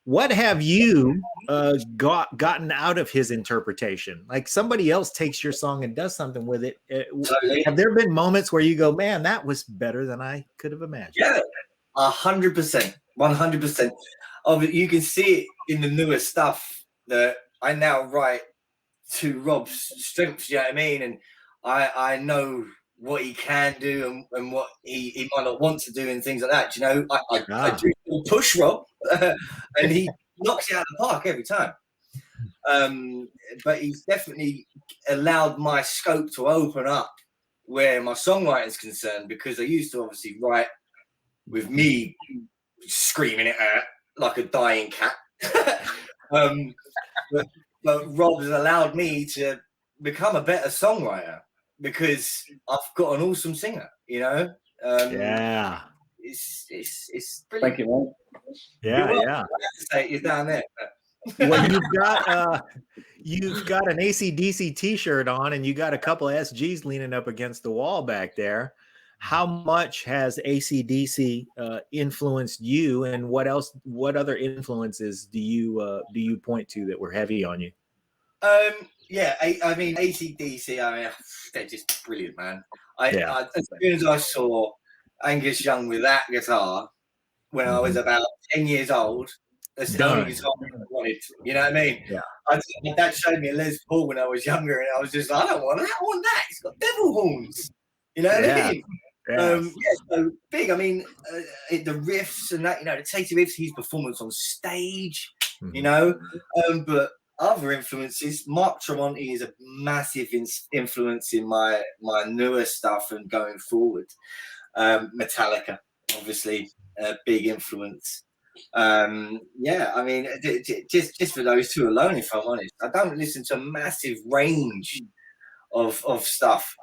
What have you gotten out of his interpretation? Like somebody else takes your song and does something with it. Have there been moments where you go, man, that was better than I could have imagined? Yeah, 100%, 100%. You can see it in the newer stuff that I now write to Rob's strengths, you know what I mean? And I know what he can do and what he might not want to do and things like that. I do push Rob and he knocks it out of the park every time. But he's definitely allowed my scope to open up where my songwriting is concerned, because I used to obviously write with me screaming it out like a dying cat. But Rob has allowed me to become a better songwriter because I've got an awesome singer, you know. Yeah. It's Thank brilliant. you, man. Yeah, You're welcome. yeah. I have to say you're down there. Well, you've got an AC/DC T-shirt on, and you got a couple of SGs leaning up against the wall back there. How much has AC/DC influenced you, and what other influences do you point to that were heavy on you? Yeah, I mean AC/DC. I mean, they're just brilliant, man. Yeah. As soon as I saw Angus Young with that guitar when I was about 10 years old, that's the only guitar I wanted. You know what I mean? Yeah. My dad showed me a Les Paul when I was younger, and I was just like, I don't want that. I want that. It's got devil horns. You know what I mean? Yeah. So big. I mean, the riffs and that, you know, the Taty riffs, his performance on stage, you know, but other influences, Mark Tremonti is a massive influence in my newer stuff and going forward. Metallica, obviously, a big influence. Yeah, I mean, just for those two alone, if I'm honest, I don't listen to a massive range of stuff.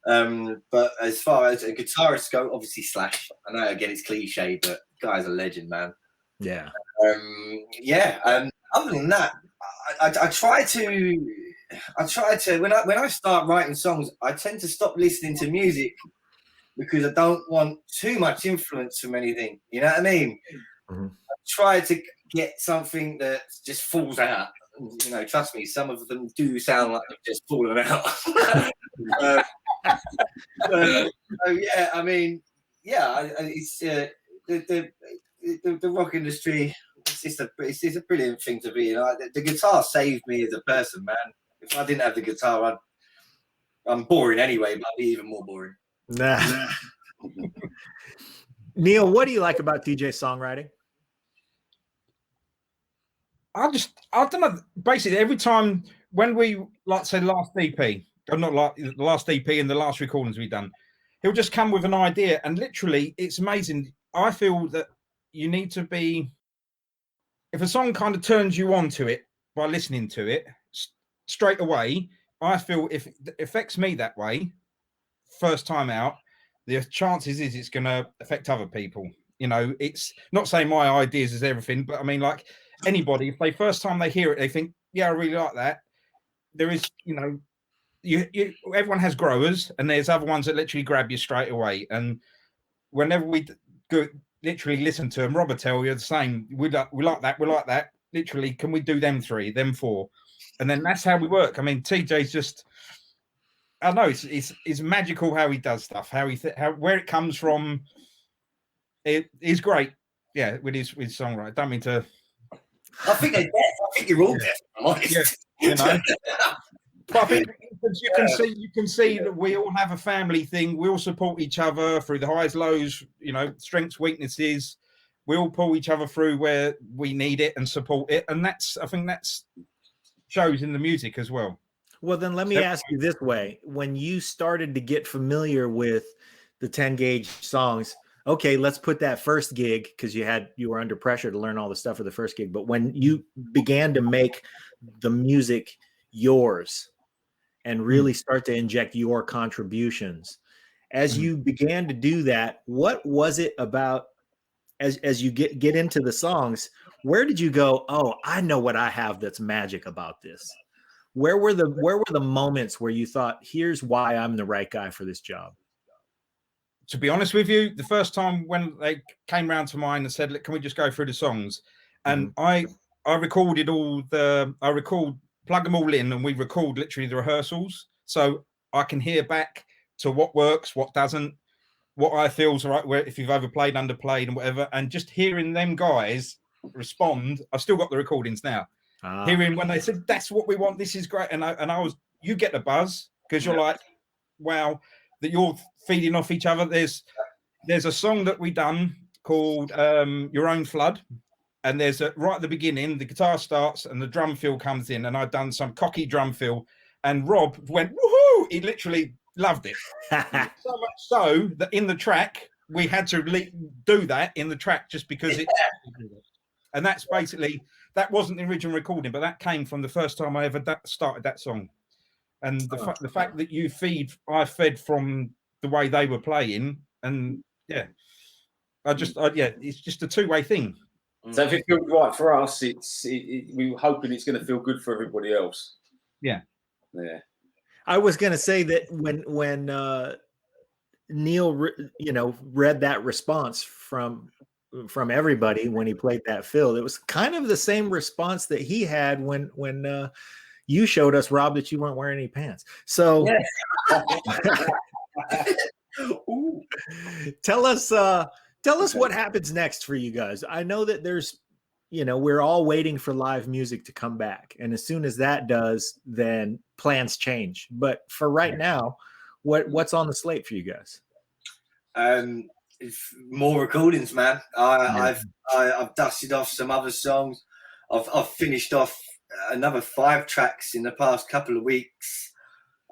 But as far as a guitarist go, obviously Slash. I know again it's cliche, but guy's a legend, man. Yeah. Other than that, I try to when I start writing songs, I tend to stop listening to music because I don't want too much influence from anything. You know what I mean? I try to get something that just falls out. You know, trust me, some of them do sound like they've just fallen out. Yeah, I mean, yeah, it's the rock industry. It's a brilliant thing to be. You know, the guitar saved me as a person, man. If I didn't have the guitar, I'm boring anyway, but I'd be even more boring. Nah. Neil, what do you like about TJ's songwriting? I don't know. Basically, every time when we, like, say, last EP, or not like the last EP and the last recordings we've done, he'll just come with an idea, and literally, it's amazing. I feel that you need to be, if a song kind of turns you on to it by listening to it straight away, I feel if it affects me that way, first time out, the chances is it's going to affect other people. You know, it's not saying my ideas is everything, but I mean, like anybody, if they first time they hear it, they think, yeah, I really like that. There is, you know, everyone has growers, and there's other ones that literally grab you straight away. And whenever we go literally listen to them, Rob will tell you the same. We like that. Literally, can we do them three, them four? And then that's how we work. I mean, TJ's just, I know it's magical how he does stuff, where it comes from. It is great, yeah, with his songwriting. Don't mean to. I think they're deaf. I think you're all deaf. I'm honest. Yeah, you know. But I think you can see that we all have a family thing. We all support each other through the highs, lows, you know, strengths, weaknesses. We all pull each other through where we need it and support it, and I think that's shows in the music as well. Well, then let me ask you this way: when you started to get familiar with the 10 gauge songs, okay, let's put that first gig, because you were under pressure to learn all the stuff for the first gig. But when you began to make the music yours and really start to inject your contributions, as you began to do that, what was it about as you get into the songs? Where did you go, oh, I know what I have that's magic about this? Where were the moments where you thought, here's why I'm the right guy for this job? To be honest with you, the first time when they came round to mine and said, look, can we just go through the songs? And I recorded plug them all in, and we record literally the rehearsals. So I can hear back to what works, what doesn't, what I feel's right, where if you've overplayed, underplayed and whatever. And just hearing them guys respond, I've still got the recordings now. Hearing when they said, that's what we want, this is great. And you get the buzz, because you're like, wow, that you're feeding off each other. There's a song that we done called Your Own Flood, and there's right at the beginning, the guitar starts and the drum fill comes in, and I've done some cocky drum fill, and Rob went woohoo! He literally loved it. So much so that in the track we had to do that in the track just because it. And that's basically, that wasn't the original recording, but that came from the first time I ever started that song. And the fact that I fed from the way they were playing, and yeah, it's just a two-way thing. So if it feels right for us, we're hoping it's going to feel good for everybody else. Yeah. I was going to say that when Neil, read that response from everybody when he played that fill, it was kind of the same response that he had when you showed us, Rob, that you weren't wearing any pants. So tell us what happens next for you guys. I know that there's, we're all waiting for live music to come back. And as soon as that does, then plans change. But for right now, what's on the slate for you guys? It's more recordings, man. I've dusted off some other songs. I've finished off another 5 tracks in the past couple of weeks.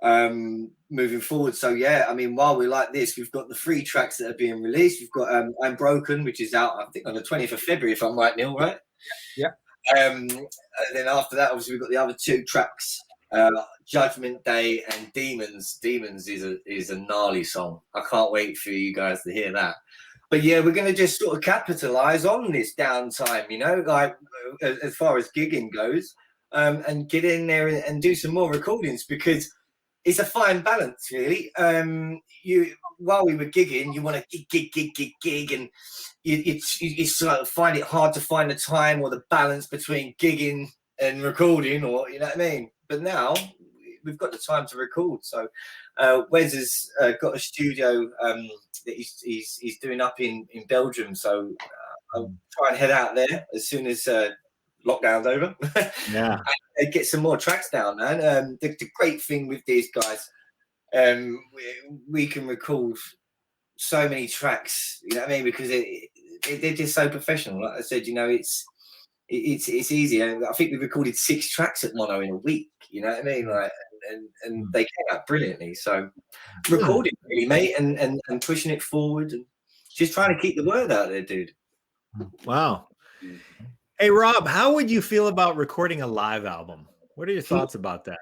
Moving forward, so yeah, I mean, while we're like this, we've got the 3 tracks that are being released. We've got I'm Broken, which is out, I think, on the 20th of February, if I'm right, Neil, right? Yeah. And then after that, obviously, we've got the other 2 tracks, Judgment Day and Demons. Demons is a gnarly song. I can't wait for you guys to hear that. But yeah, we're going to just sort of capitalize on this downtime, like as far as gigging goes, and get in there and do some more recordings, because it's a fine balance, really. While we were gigging, you want to gig, and you sort of find it hard to find the time or the balance between gigging and recording, or you know what I mean. But now we've got the time to record. So Wes has got a studio that he's doing up in Belgium. So I'll try and head out there as soon as lockdown's over. Yeah. And get some more tracks down, man. The great thing with these guys, we can record so many tracks, you know what I mean, because they're just so professional. Like I said, it's easy. I think we recorded 6 tracks at Mono in a week, you know what I mean, like, and they came out brilliantly. So recording, really, mate, and pushing it forward, and just trying to keep the word out there, dude. Wow. Hey, Rob, how would you feel about recording a live album? What are your thoughts about that?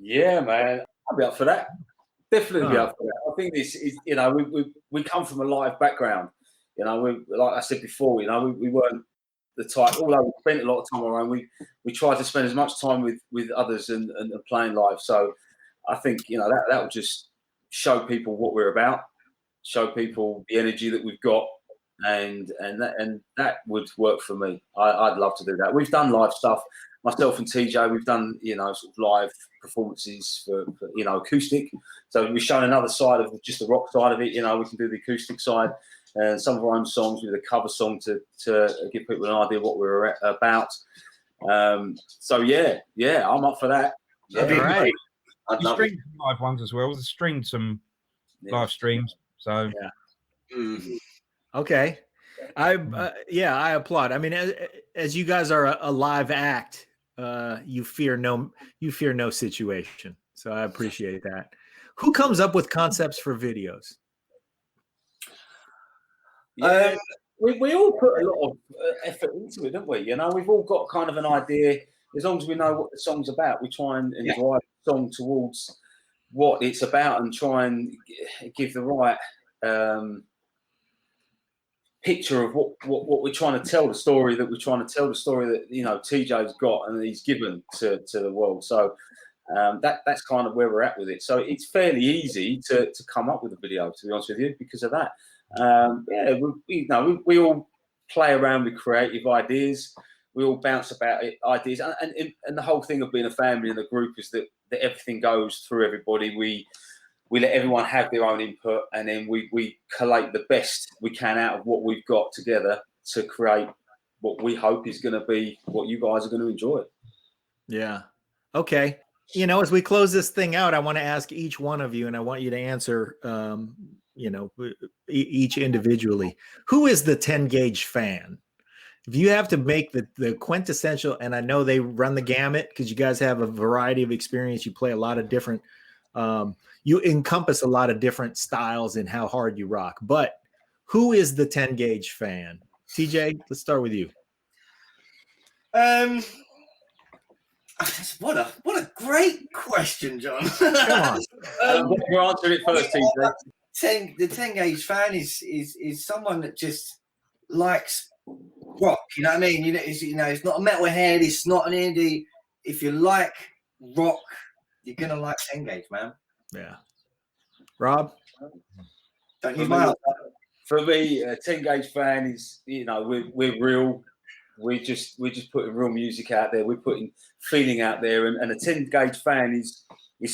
Yeah, man, I'll be up for that. Definitely be up for that. I think this is, we come from a live background. We, like I said before, we weren't the type, although we spent a lot of time around, we tried to spend as much time with others and playing live. So I think, that will just show people what we're about, show people the energy that we've got. And that would work for me. I'd love to do that. We've done live stuff, myself and TJ. We've done sort of live performances for acoustic. So we've shown another side of just the rock side of it. We can do the acoustic side and some of our own songs with a cover song to give people an idea what we're about. So yeah, I'm up for that. That'd be great. I'd You love it. streamed some live ones as well. We streamed some live streams. So yeah. Okay. I applaud. I mean, as you guys are a live act, you fear no situation. So I appreciate that. Who comes up with concepts for videos? Yeah, we all put a lot of effort into it, don't we? We've all got kind of an idea. As long as we know what the song's about, we try and drive the song towards what it's about and try and give the right picture of what we're trying to tell, the story that we're trying to tell, the story that TJ's got and he's given to the world. So that's kind of where we're at with it. So it's fairly easy to come up with a video, to be honest with you, because of that. We all play around with creative ideas. We all bounce about ideas, and the whole thing of being a family and a group is that everything goes through everybody. We let everyone have their own input, and then we collate the best we can out of what we've got together to create what we hope is going to be what you guys are going to enjoy. Yeah. Okay. As we close this thing out, I want to ask each one of you, and I want you to answer, each individually. Who is the 10 gauge fan? If you have to make the quintessential, and I know they run the gamut because you guys have a variety of experience. You play a lot of different, you encompass a lot of different styles in how hard you rock. But who is the 10 gauge fan? TJ, let's start with you. I What a great question, John. Come on. You answer it first, TJ. The 10 gauge fan is someone that just likes rock. You know what I mean? It's not a metalhead. It's not an indie. If you like rock, you're gonna like 10 gauge, man. Yeah. Rob, don't use my. For me, a 10 gauge fan is, we're real. We're just putting real music out there. We're putting feeling out there, and a 10 gauge fan is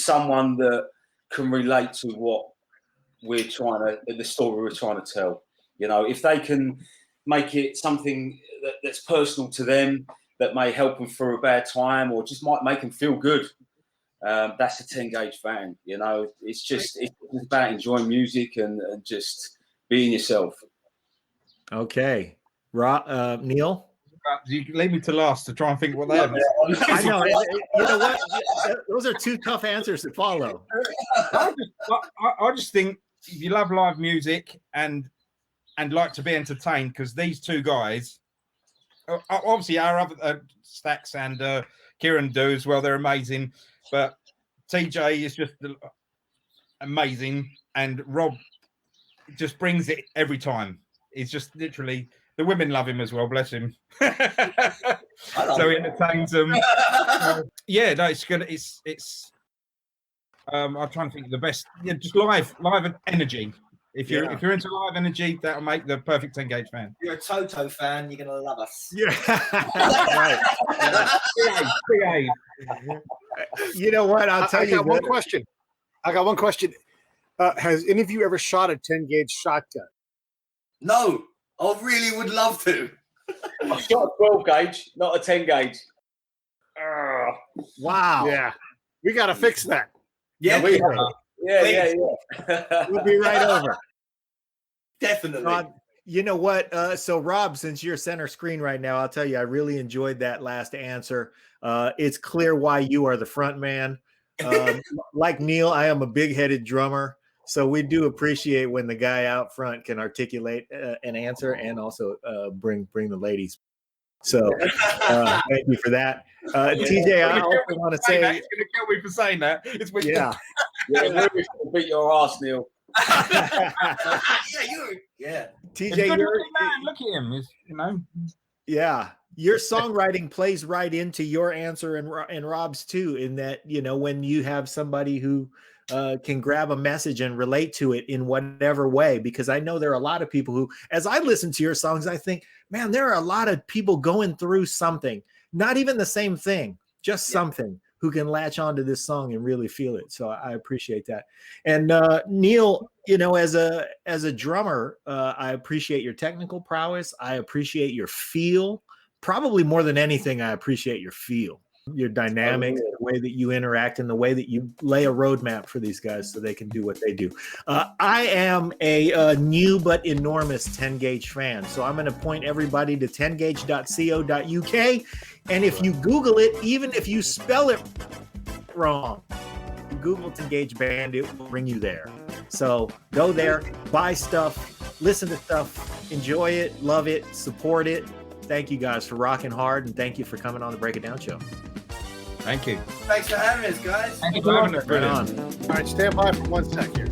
someone that can relate to what the story we're trying to tell. If they can make it something that's personal to them, that may help them through a bad time, or just might make them feel good. That's a 10 gauge fan. It's about enjoying music and just being yourself. okay. Neil. You leave me to last to try and think what they have. I know. You know what? Those are two tough answers to follow. I just think if you love live music and like to be entertained, because these two guys, obviously our other Stacks and Kieran do as well. They're amazing, but TJ is just amazing, and Rob just brings it every time. He's just literally. The women love him as well, bless him. So he entertains them. Yeah, no, it's good. It's. I'm trying to think of the best. Yeah, just live energy. If you're into live energy, that'll make the perfect 10 gauge fan. If you're a Toto fan, you're gonna love us. Yeah. Right. You know what? I'll tell you. I got one question. Has any of you ever shot a 10 gauge shotgun? No. I really would love to. I've shot a 12 gauge, not a 10 gauge. Wow. Yeah. We got to fix that. Yeah. Yeah. We'll be right over. Definitely. You know what? So Rob, since you're center screen right now, I'll tell you, I really enjoyed that last answer. It's clear why you are the front man. Like Neil, I am a big-headed drummer. So we do appreciate when the guy out front can articulate an answer and also bring the ladies. So thank you for that. TJ, I also want to say... He's going to kill me for saying that. It's yeah. We're going to beat your ass, Neil. Yeah. TJ, look at him. Yeah. Your songwriting plays right into your answer and Rob's too, in that, when you have somebody who can grab a message and relate to it in whatever way, because I know there are a lot of people who, as I listen to your songs, I think, man, there are a lot of people going through something, not even the same thing, just something, who can latch onto this song and really feel it. So I appreciate that. And Neil, as a drummer, I appreciate your technical prowess. I appreciate your feel. Probably more than anything, I appreciate your feel. Your dynamics, the way that you interact, and the way that you lay a roadmap for these guys so they can do what they do. I am a new but enormous 10 gauge fan, so I'm going to point everybody to 10gauge.co.uk, and if you Google it, even if you spell it wrong, Google 10 gauge band, it will bring you there. So go there, buy stuff, listen to stuff, enjoy it, love it, support it. Thank you guys for rocking hard, and thank you for coming on the Break It Down show. Thank you. Thanks for having us, guys. Thank you for having us. Right on. All right, stand by for 1 sec here.